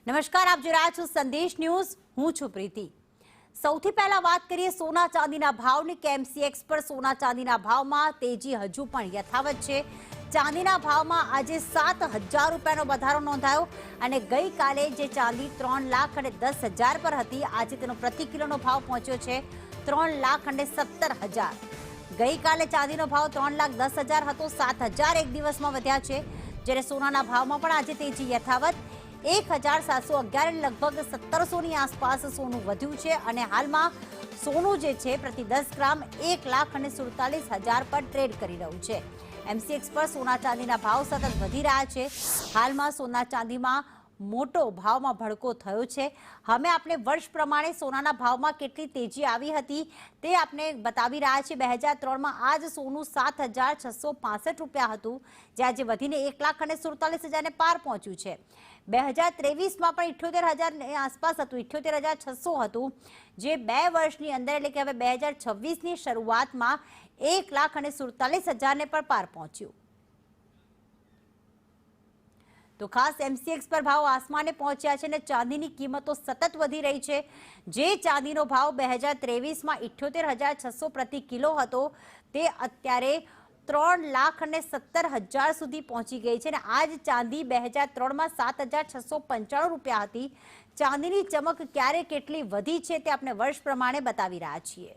નમસ્કાર, આપ જોઈ રહ્યા છો સંદેશ ન્યૂઝ। હું છું પ્રીતિ। સૌથી પહેલા વાત કરીએ સોના ચાંદીના ભાવની। કેએમસીએક્સ પર સોના ચાંદીના ભાવમાં તેજી હજુ પણ યથાવત છે। ચાંદીના ભાવમાં આજે 7,000 રૂપિયાનો વધારો નોંધાયો અને ગઈકાલે જે ચાંદી 3,10,000 પર હતી, આજે તેનો પ્રતિ કિલોનો ભાવ પહોંચ્યો છે 3,70,000। ગઈકાલે ચાંદીનો ભાવ 3,10,000 હતો, 7,000 એક દિવસમાં વધ્યા છે। જ્યારે સોનાના ભાવમાં પણ આજે તેજી યથાવત, 1,711 લગભગ 1,700ની આસપાસ સોનું વધ્યું છે અને હાલમાં સોનું જે છે પ્રતિ 10 ગ્રામ 1,47,000 પર ટ્રેડ કરી રહ્યું છે। એમસીએક્સ પર સોના ચાંદીના ભાવ સતત વધી રહ્યા છે। હાલમાં સોના ચાંદીમાં મોટો ભાવમાં ભડકો થયો છે। અમે આપણે વર્ષ પ્રમાણે સોનાના ભાવમાં કેટલી તેજી આવી હતી તે આપણે બતાવી રહ્યા છીએ। 2003માં આજ સોનું 7,665 રૂપિયા હતું, જે આજે વધીને 1,47,000ને પાર પહોંચ્યું છે। 2023માં પણ 78,000ની આસપાસ હતું, 78,600 હતું, જે 2 વર્ષની અંદર એટલે કે હવે 2026ની શરૂઆતમાં 1,47,000ને પણ પાર પહોંચ્યું। તો ખાસ એમસીએક્સ પર ભાવ આસમાને પહોંચ્યા છે અને ચાંદીની કિંમતો સતત વધી રહી છે। જે ચાંદીનો ભાવ 2023માં 78,600 પ્રતિ કિલો હતો, તે અત્યારે 3,70,000 સુધી પહોંચી ગઈ છે અને આજ ચાંદી 2003માં 7,695 રૂપિયા હતી। ચાંદીની ચમક ક્યારે કેટલી વધી છે તે આપણે વર્ષ પ્રમાણે બતાવી રહ્યા છીએ।